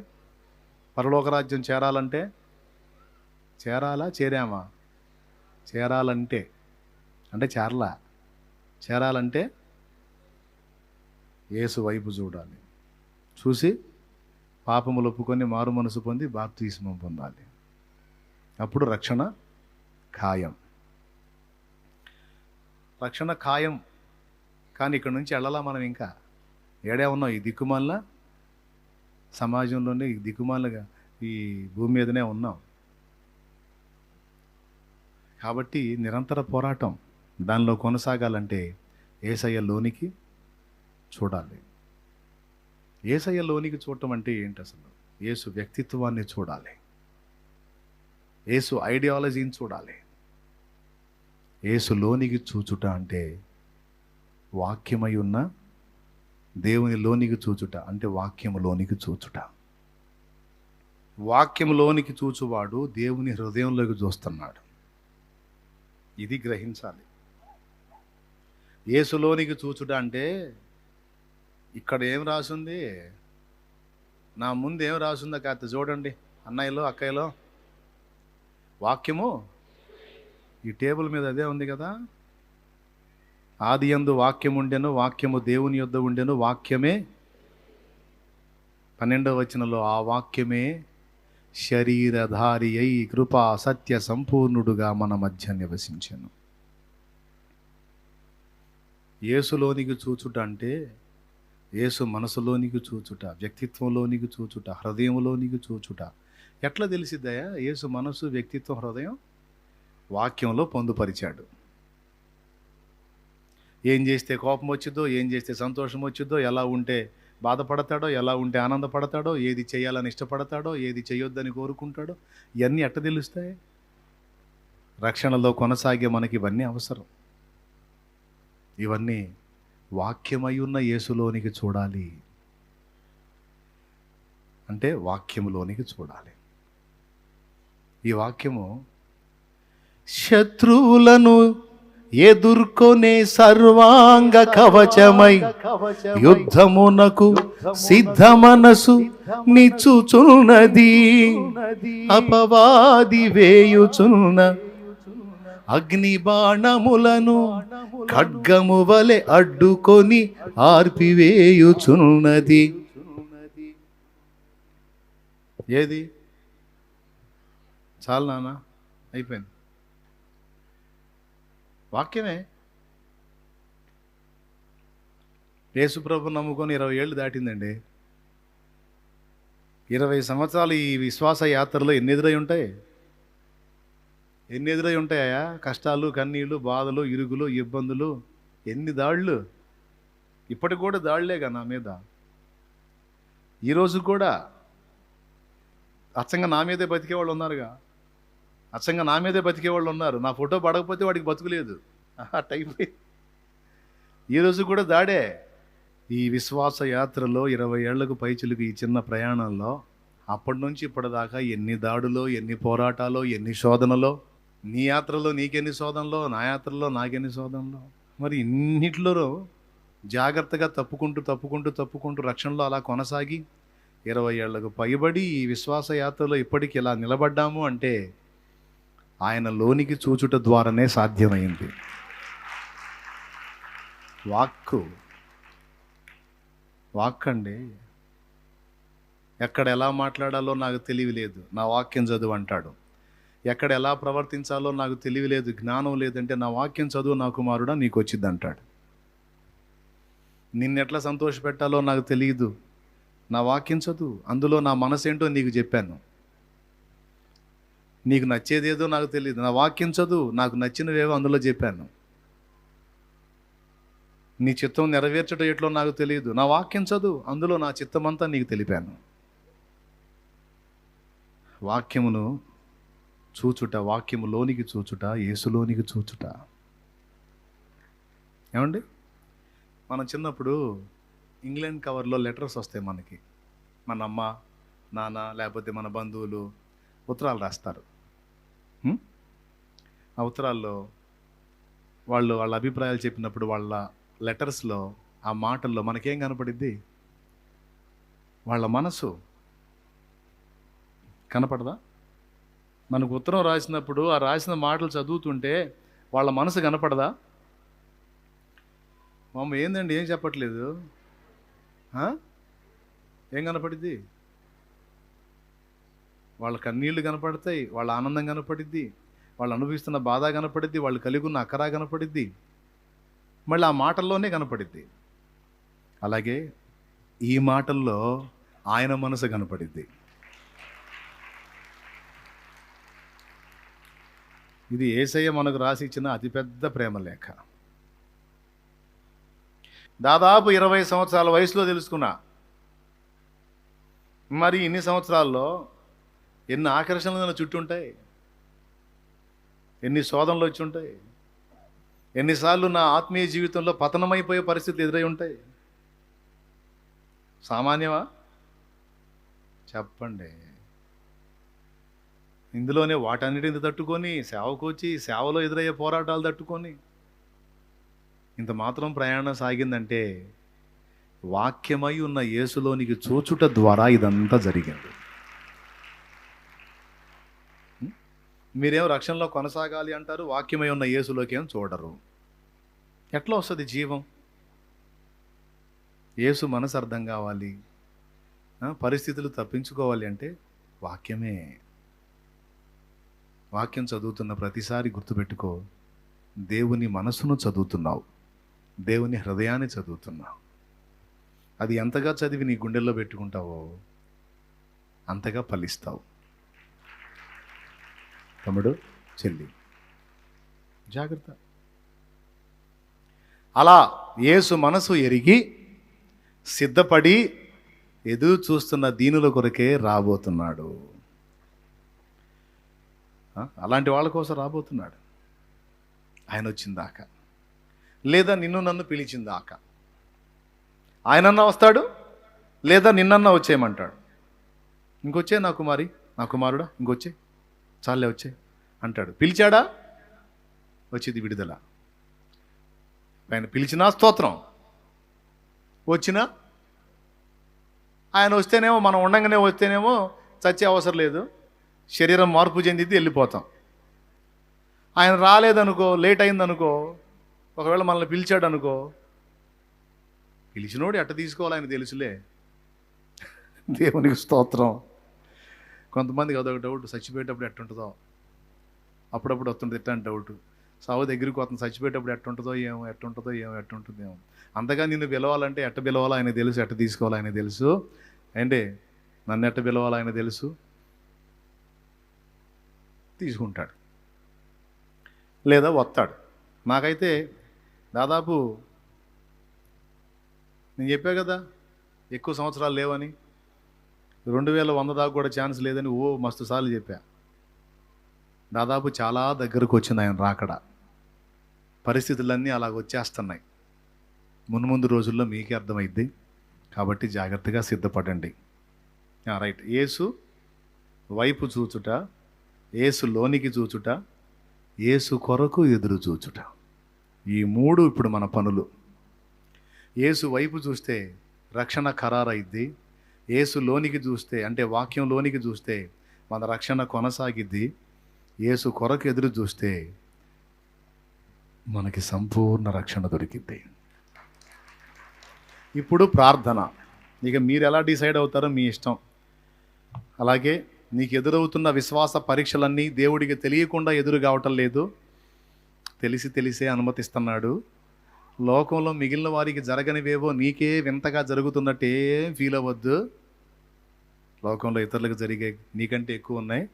పరలోక రాజ్యం చేరాలంటే, చేరామా? చేరాలంటే అంటే చేరాలంటే యేసు వైపు చూడాలి. చూసి పాపములు ఒప్పుకొని మారు మనసు పొంది బాప్తిస్మం పొందాలి. అప్పుడు రక్షణ ఖాయం. రక్షణ ఖాయం. కానీ ఇక్కడ నుంచి వెళ్ళాలా మనం? ఇంకా ఏడే ఉన్నాం ఈ దిక్కుమాలిన సమాజంలోనే దిక్కుమాలుగా ఈ భూమి మీదనే ఉన్నాం. కాబట్టి నిరంతర పోరాటం. దానిలో కొనసాగాలంటే యేసయ్యలోనికి చూడాలి. యేసయ్యలోనికి చూడటం అంటే ఏంటి అసలు? యేసు వ్యక్తిత్వాన్ని చూడాలి, యేసు ఐడియాలజీని చూడాలి. యేసులోనికి చూచుట అంటే వాక్యమై ఉన్న దేవుని లోనికి చూచుట అంటే వాక్యములోనికి చూచుట. వాక్యములోనికి చూచువాడు దేవుని హృదయంలోకి చూస్తున్నాడు. ఇది గ్రహించాలి. యేసులోనికి చూచుట అంటే ఇక్కడ ఏం రాసుంది, నా ముందు ఏం రాసుందో కాస్త చూడండి అన్నయ్యలో అక్కయ్యలో. వాక్యము ఈ టేబుల్ మీద అదే ఉంది కదా. ఆదియందు వాక్యం ఉండెను, వాక్యము దేవుని యొద్ద ఉండెను, వాక్యమే 12వ వచనంలో ఆ వాక్యమే శరీరధారి అయి కృపా సత్య సంపూర్ణుడుగా మన మధ్య నివసించెను. యేసులోనికి చూచుట అంటే యేసు మనసులోనికి చూచుట, వ్యక్తిత్వంలోనికి చూచుట, హృదయంలోనికి చూచుట. ఎట్లా తెలిసిద్దయా యేసు మనసు, వ్యక్తిత్వం, హృదయం? వాక్యంలో పొందుపరిచాడు. ఏం చేస్తే కోపం వచ్చిందో, ఏం చేస్తే సంతోషం వచ్చిందో, ఎలా ఉంటే బాధపడతాడో, ఎలా ఉంటే ఆనందపడతాడో, ఏది చేయాలని ఇష్టపడతాడో, ఏది చేయొద్దని కోరుకుంటాడో, ఇవన్నీ ఎట్ట తెలుస్తాయి? రక్షణలో కొనసాగే మనకి ఇవన్నీ అవసరం. ఇవన్నీ వాక్యమై ఉన్న యేసులోనికి చూడాలి అంటే వాక్యములోనికి చూడాలి. ఈ వాక్యము శత్రువులను ఎదుర్కొనే సర్వాంగ కవచమై యుద్ధమునకు సిద్ధ మనసు నిచ్చుచున్నది. అపవాది వేయుచున్న అగ్ని బాణములను ఖడ్గము వలె అడ్డుకొని ఆర్పివేయుచున్నది. ఏది చాలు నాన్న, అయిపోయింది. వాక్యమే. యేసుప్రభు నమ్ముకొని 20 ఏళ్ళు దాటిందండి. 20 సంవత్సరాలు ఈ విశ్వాస యాత్రలో ఎన్ని ఎదురై ఉంటాయి? ఎన్ని ఎదురై ఉంటాయా? కష్టాలు, కన్నీళ్ళు, బాధలు, ఇరుగులు, ఇబ్బందులు, ఎన్ని దాడులు. ఇప్పటికి కూడా దాడులేగా నా మీద. ఈరోజు కూడా అచ్చంగా నా మీదే బతికేవాళ్ళు ఉన్నారుగా. అచ్చంగా నా మీదే బతికేవాళ్ళు ఉన్నారు. నా ఫోటో పడకపోతే వాడికి బతుకులేదు టైప్. ఈరోజు కూడా దాడే. ఈ విశ్వాస యాత్రలో 20 ఏళ్లకు పైచిలుకు ఈ చిన్న ప్రయాణంలో అప్పటి నుంచి ఇప్పటిదాకా ఎన్ని దాడులో, ఎన్ని పోరాటాలో, ఎన్ని శోధనలో. నీ యాత్రలో నీకెన్ని శోధనలో, నా యాత్రలో నాకెన్ని శోధనలో. మరి ఇన్నిట్లో జాగ్రత్తగా తప్పుకుంటూ రక్షణలో అలా కొనసాగి 20 ఏళ్లకు పైబడి ఈ విశ్వాస యాత్రలో ఇప్పటికి ఇలా నిలబడ్డాము అంటే ఆయన లోనికి చూచుట ద్వారానే సాధ్యమైంది. వాక్ అండి. ఎక్కడ ఎలా మాట్లాడాలో నాకు తెలివి లేదు, నా వాక్యం చదువు అంటాడు. ఎక్కడ ఎలా ప్రవర్తించాలో నాకు తెలివి లేదు, జ్ఞానం లేదంటే నా వాక్యం చదువు నా కుమారుడా నీకు వచ్చింది అంటాడు. నిన్నెట్లా సంతోషపెట్టాలో నాకు తెలియదు, నా వాక్యం చదువు, అందులో నా మనసేంటో నీకు చెప్పాను. నీకు నచ్చేదేదో నాకు తెలియదు, నా వాక్యం చదువు, నాకు నచ్చినవేవో అందులో చెప్పాను. నీ చిత్తం నెరవేర్చడం ఎట్లో నాకు తెలియదు, నా వాక్యం చదువు, అందులో నా చిత్తమంతా నీకు తెలిపాను. వాక్యమును చూచుట, వాక్యములోనికి చూచుట, యేసులోనికి చూచుట. ఏమండి, మనం చిన్నప్పుడు ఇంగ్లాండ్ కవర్లో లెటర్స్ వస్తాయి మనకి. మన అమ్మ, నాన్న లేకపోతే మన బంధువులు ఉత్తరాలు రాస్తారు. ఆ ఉత్తరాల్లో వాళ్ళ అభిప్రాయాలు చెప్పినప్పుడు వాళ్ళ లెటర్స్లో ఆ మాటల్లో మనకేం కనపడిద్ది? వాళ్ళ మనసు కనపడదా? మనకు ఉత్తరం రాసినప్పుడు ఆ రాసిన మాటలు చదువుతుంటే వాళ్ళ మనసు కనపడదా? మమ్మ ఏందండి ఏం చెప్పట్లేదు, ఏం కనపడిద్ది? వాళ్ళ కన్నీళ్లు కనపడతాయి, వాళ్ళ ఆనందం కనపడిద్ది, వాళ్ళు అనుభవిస్తున్న బాధ కనపడిద్ది, వాళ్ళు కలిగి ఉన్న అక్కరా కనపడిద్ది, మళ్ళీ ఆ మాటల్లోనే కనపడిద్ది. అలాగే ఈ మాటల్లో ఆయన మనసు కనపడిద్ది. ఇది యేసయ్య మనకు రాసి ఇచ్చిన అతిపెద్ద ప్రేమ లేఖ. దాదాపు 20 సంవత్సరాల వయసులో తెలుసుకున్నా. మరి ఇన్ని సంవత్సరాల్లో ఎన్ని ఆకర్షణలు నా చుట్టూ ఉంటాయి, ఎన్ని శోధనలు వచ్చి ఉంటాయి, ఎన్నిసార్లు నా ఆత్మీయ జీవితంలో పతనమైపోయే పరిస్థితులు ఎదురై ఉంటాయి. సామాన్యమా చెప్పండి? ఇందులోనే వాటన్నిటిని తట్టుకొని సేవకు వచ్చి సేవలో ఎదురయ్యే పోరాటాలు తట్టుకొని ఇంత మాత్రం ప్రయాణం సాగిందంటే వాక్యమై ఉన్న యేసులోనికి చూచుట ద్వారా ఇదంతా జరిగింది. మీరేం రక్షణలో కొనసాగాలి అంటారు, వాక్యమై ఉన్న యేసులోకి ఏం చూడరు. ఎట్లా వస్తుంది జీవం? యేసు మనసు అర్థం కావాలి, పరిస్థితులు తప్పించుకోవాలి అంటే వాక్యమే. వాక్యం చదువుతున్న ప్రతిసారి గుర్తుపెట్టుకో, దేవుని మనసును చదువుతున్నావు, దేవుని హృదయాన్ని చదువుతున్నావు. అది ఎంతగా చదివి నీ గుండెల్లో పెట్టుకుంటావో అంతగా ఫలిస్తావు. తమ్ముడు, చెల్లి, జాగ్రత్త. అలా యేసు మనసు ఎరిగి సిద్ధపడి ఎదురు చూస్తున్న దీనుల కొరకే రాబోతున్నాడు. అలాంటి వాళ్ళ కోసం రాబోతున్నాడు. ఆయన వచ్చిందాక, లేదా నిన్ను నన్ను పిలిచిందాక. ఆయనన్నా వస్తాడు, లేదా నిన్నన్నా వచ్చేయమంటాడు. ఇంకొచ్చే నా కుమారి, నా కుమారుడా, ఇంకొచ్చే, చాలే వచ్చే అంటాడు. పిలిచాడా, వచ్చింది విడుదల. ఆయన పిలిచినా స్తోత్రం, వచ్చినా ఆయన వస్తేనేమో, మనం ఉండంగానే వస్తేనేమో చచ్చే అవసరం లేదు, శరీరం మార్పు చెందిద్ది, వెళ్ళిపోతాం. ఆయన రాలేదనుకో, లేట్ అయిందనుకో, ఒకవేళ మనల్ని పిలిచాడు అనుకో, పిలిచినోడు ఎట్ట తీసుకోవాలి ఆయన తెలుసులే. దేవునికి స్తోత్రం. కొంతమందికి అదొక డౌట్, చచ్చిపోయేటప్పుడు ఎట్టుంటుందో అప్పుడప్పుడు వస్తుంటుంది ఇట్లాంటి డౌట్. సావు దగ్గరికి వస్తుంది, చచ్చిపోయేటప్పుడు ఎట్టుంటుందో ఏమో, ఎట్టుంటుందేమో. అంతగా నిన్ను పిలవాలంటే ఎట్ట పిలవాలో ఆయన తెలుసు, ఎట్ట తీసుకోవాలో ఆయన తెలుసు. అంటే నన్ను ఎట్ట పిలవాలో ఆయన తెలుసు, తీసుకుంటాడు లేదా వస్తాడు. నాకైతే దాదాపు నేను చెప్పా కదా ఎక్కువ సంవత్సరాలు లేవని, 2100 దాకా కూడా ఛాన్స్ లేదని మస్తు సార్లు చెప్పా. దాదాపు చాలా దగ్గరకు వచ్చింది ఆయన రాకడ. పరిస్థితులన్నీ అలాగ వచ్చేస్తున్నాయి. మున్ముందు రోజుల్లో మీకే అర్థమైద్ది. కాబట్టి జాగ్రత్తగా సిద్ధపడండి. రైట్. యేసు వైపు చూచుట, యేసు లోనికి చూచుట, యేసు కొరకు ఎదురు చూచుట, ఈ 3 ఇప్పుడు మన పనులు. యేసు వైపు చూస్తే రక్షణ ఖరారైద్ది. యేసు లోనికి చూస్తే, అంటే వాక్యం లోనికి చూస్తే మన రక్షణ కొనసాగిద్ది. యేసు కొరకు ఎదురు చూస్తే మనకి సంపూర్ణ రక్షణ దొరికిద్ది. ఇప్పుడు ప్రార్థన. ఇక మీరు ఎలా డిసైడ్ అవుతారో మీ ఇష్టం. అలాగే నీకు ఎదురవుతున్న విశ్వాస పరీక్షలన్నీ దేవుడికి తెలియకుండా ఎదురు కావటం లేదు, తెలిసే అనుమతిస్తున్నాడు. లోకంలో మిగిలిన వారికి జరగనివేవో నీకే వింతగా జరుగుతున్నట్టు ఏం ఫీల్ అవ్వద్దు. లోకంలో ఇతరులకు జరిగే నీకంటే ఎక్కువ ఉన్నాయి.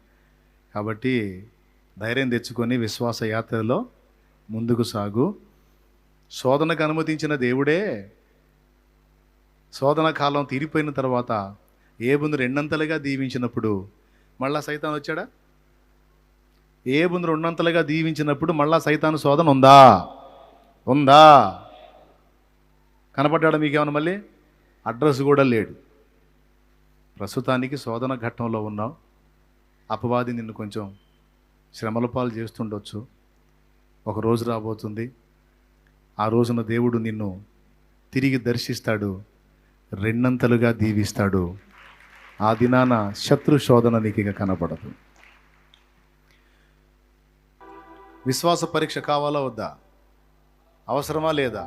కాబట్టి ధైర్యం తెచ్చుకొని విశ్వాస యాత్రలో ముందుకు సాగు. శోధనకు అనుమతించిన దేవుడే శోధన కాలం తీరిపోయిన తర్వాత ఏబును 2 దీవించినప్పుడు మళ్ళా సైతాన్ వచ్చాడా? ఏబును 2 దీవించినప్పుడు మళ్ళా సైతాను శోధన ఉందా? కనపడ్డాడా మీకేమన్నా? మళ్ళీ అడ్రస్ కూడా లేడు. ప్రస్తుతానికి శోధన ఘట్టంలో ఉన్నాం. అపవాది నిన్ను కొంచెం శ్రమల పాలు చేస్తుండొచ్చు. ఒక రోజు రాబోతుంది, ఆ రోజున దేవుడు నిన్ను తిరిగి దర్శిస్తాడు, 2 దీవిస్తాడు. ఆ దినాన శత్రు శోధన నీకు ఇక కనపడదు. విశ్వాస పరీక్ష కావాలా వద్దా? అవసరమా లేదా?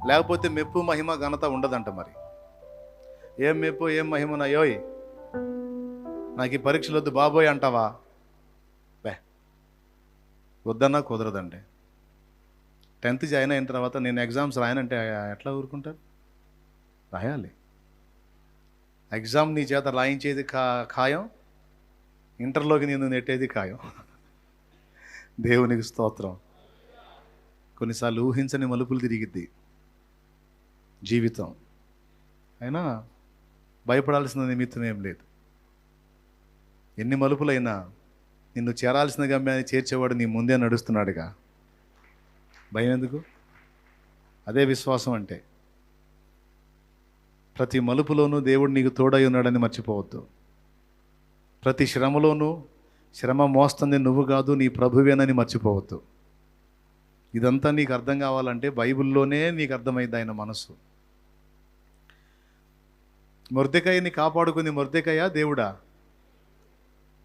లేకపోతే మెప్పు మహిమ ఘనత ఉండదంట. మరి ఏం మెప్పు ఏం మహిమనయోయ్, నాకు ఈ పరీక్షలు వద్దు బాబోయ్ అంటావా? వద్దన్నా కుదరదండి. 10th జాయిన్ అయిన తర్వాత నేను ఎగ్జామ్స్ రాయనంటే ఎట్లా ఊరుకుంటారు? రాయాలి. ఎగ్జామ్ నీ చేత రాయించేది ఖాయం, ఇంటర్లోకి నేను నెట్టేది ఖాయం. దేవునికి స్తోత్రం. కొన్నిసార్లు ఊహించని మలుపులు తిరిగిద్ది జీవితం. అయినా భయపడాల్సిన నిమిత్తం ఏం లేదు. ఎన్ని మలుపులైనా నిన్ను చేరాల్సిన గమ్యాన్ని చేర్చేవాడు నీ ముందే నడుస్తున్నాడుగా. భయం ఎందుకు? అదే విశ్వాసం అంటే. ప్రతి మలుపులోనూ దేవుడు నీకు తోడై ఉన్నాడని మర్చిపోవద్దు. ప్రతి శ్రమలోనూ శ్రమ మోస్తుంది నువ్వు కాదు, నీ ప్రభువేనని మర్చిపోవద్దు. ఇదంతా నీకు అర్థం కావాలంటే బైబిల్లోనే నీకు అర్థమైంది ఆయన మనసు. మొర్దెకాయని కాపాడుకుంది మొర్దెకాయ దేవుడా?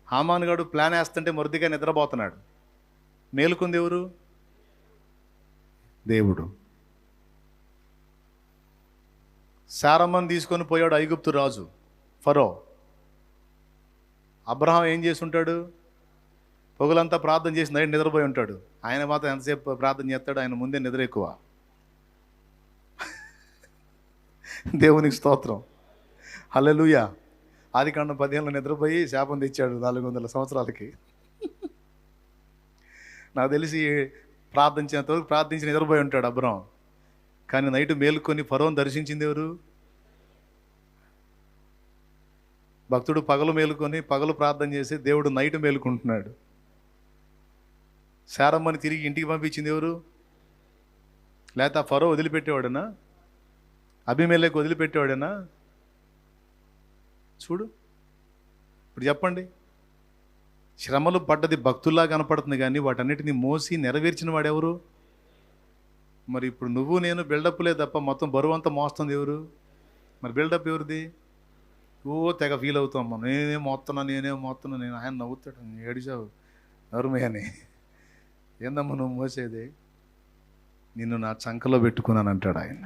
హామాన్ గాడు ప్లాన్ వేస్తుంటే మొర్దెకాయ నిద్రపోతున్నాడు. మేలుకుంది ఎవరు? దేవుడు. శారమ్మని తీసుకొని పోయాడు ఐగుప్తు రాజు ఫరో. అబ్రహాం ఏం చేసి ఉంటాడు? పొగలంతా ప్రార్థన చేసి నైట్ నిద్రపోయి ఉంటాడు. ఆయన మాత్రం ఎంతసేపు ప్రార్థన చేస్తాడు? ఆయన ముందే నిద్ర ఎక్కువ. దేవునికి స్తోత్రం. హల్లెలూయా. ఆదికాండం 15లో నిద్రపోయి శాపం తెచ్చాడు 400 సంవత్సరాలకి. నాకు తెలిసి ప్రార్థించినంతవరకు ప్రార్థించి నిద్రపోయి ఉంటాడు అబ్రహాం. కానీ నైట్ మేలుకొని ఫరోని దర్శించింది ఎవరు? భక్తుడు పగలు మేలుకొని పగలు ప్రార్థన చేసి దేవుడు నైట్ మేలుకుంటున్నాడు. శారమ్మని తిరిగి ఇంటికి పంపించింది ఎవరు? లేకపోతే ఆ ఫరో వదిలిపెట్టేవాడేనా? అభిమేలెకు వదిలిపెట్టేవాడేనా? చూడు ఇప్పుడు చెప్పండి. శ్రమలు పడ్డది భక్తుల్లా కనపడుతుంది, కానీ వాటన్నిటిని మోసి నెరవేర్చిన వాడెవరు? మరి ఇప్పుడు నువ్వు నేను బిల్డప్లే తప్ప మొత్తం బరువు అంతా మోస్తుంది ఎవరు? మరి బిల్డప్ ఎవరిది? తెగ ఫీల్ అవుతాం మనం. నేనేం మోస్తున్నా నేను. ఆయన నవ్వుతాడు, ఏడిచావు ఎవరు అని. ఏందమ్మా నువ్వు మోసేది? నిన్ను నా చంకలో పెట్టుకున్నాను అంటాడు ఆయన.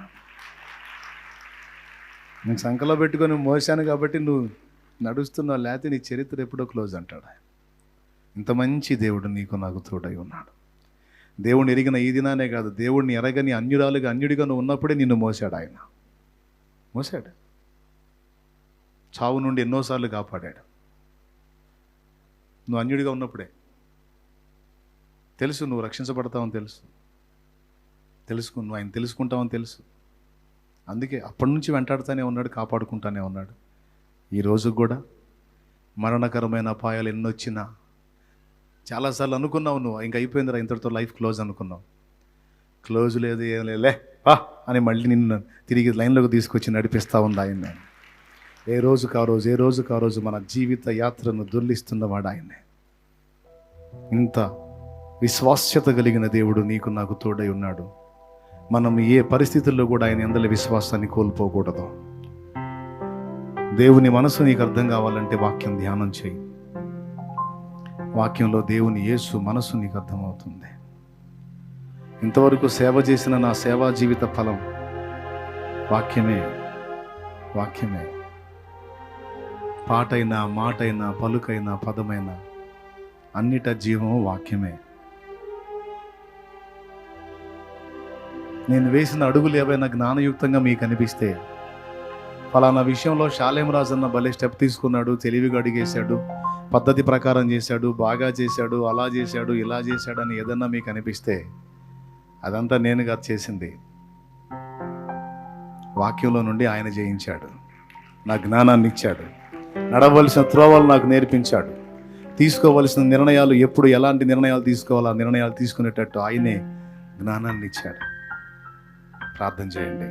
నేను చంకలో పెట్టుకొని మోసాను కాబట్టి నువ్వు నడుస్తున్నావు, లేకపోతే నీ చరిత్ర ఎప్పుడో క్లోజ్ అంటాడు ఆయన. ఇంత మంచి దేవుడు నీకు నాకు తోడై ఉన్నాడు. దేవుడిని ఎరిగిన ఈ దినానే కాదు, దేవుడిని ఎరగని అన్యుడిగా నువ్వు ఉన్నప్పుడే నిన్ను మోసాడు ఆయన. మోసాడు. చావు నుండి ఎన్నోసార్లు కాపాడాడు. నువ్వు అన్యుడిగా ఉన్నప్పుడే. తెలుసు నువ్వు రక్షించబడతావని తెలుసు నువ్వు ఆయన తెలుసుకుంటావని తెలుసు. అందుకే అప్పటి నుంచి వెంటాడుతూనే ఉన్నాడు, కాపాడుకుంటానే ఉన్నాడు. ఈరోజు కూడా మరణకరమైన అపాయాలు ఎన్నొచ్చినా చాలాసార్లు అనుకున్నావు నువ్వు ఇంకా అయిపోయిందిరా ఇంతటితో లైఫ్ క్లోజ్ అనుకున్నావు. క్లోజ్ లేదు, ఏం లేలే అని మళ్ళీ నిన్ను తిరిగి లైన్లోకి తీసుకొచ్చి నడిపిస్తూ ఉంది ఆయన. ఏ రోజుకు ఆ రోజు మన జీవిత యాత్రను దొర్లిస్తున్నవాడు ఆయనే. ఇంత విశ్వాస్యత కలిగిన దేవుడు నీకు నాకు తోడై ఉన్నాడు. మనం ఏ పరిస్థితుల్లో కూడా ఆయన యందల విశ్వాసాన్ని కోల్పోకూడదు. దేవుని మనసు నీకు అర్థం కావాలంటే వాక్యం ధ్యానం చేయి. వాక్యంలో దేవుని యేసు మనసు నీకు అర్థమవుతుంది. ఇంతవరకు సేవ చేసిన నా సేవా జీవిత ఫలం వాక్యమే. పాటైనా, మాటైనా, పలుకైనా, పదమైనా అన్నిట జీవం వాక్యమే. నేను వేసిన అడుగులు ఏవైనా జ్ఞానయుక్తంగా మీకు అనిపిస్తే, ఫలానా విషయంలో షాలేం రాజు అన్న భలే స్టెప్ తీసుకున్నాడు, తెలివిగా అడిగేశాడు, పద్ధతి ప్రకారం చేశాడు, బాగా చేశాడు, అలా చేశాడు, ఇలా చేశాడు అని ఏదన్నా మీకు అనిపిస్తే అదంతా నేను కాదు చేసింది. వాక్యంలో నుండి ఆయన జయించాడు. నా జ్ఞానాన్ని ఇచ్చాడు. నడవలసిన త్రోవలు నాకు నేర్పించాడు. తీసుకోవలసిన నిర్ణయాలు ఎప్పుడు ఎలాంటి నిర్ణయాలు తీసుకోవాలో ఆ నిర్ణయాలు తీసుకునేటట్టు ఆయనే జ్ఞానాన్ని ఇచ్చాడు. ప్రార్థన చేయండి.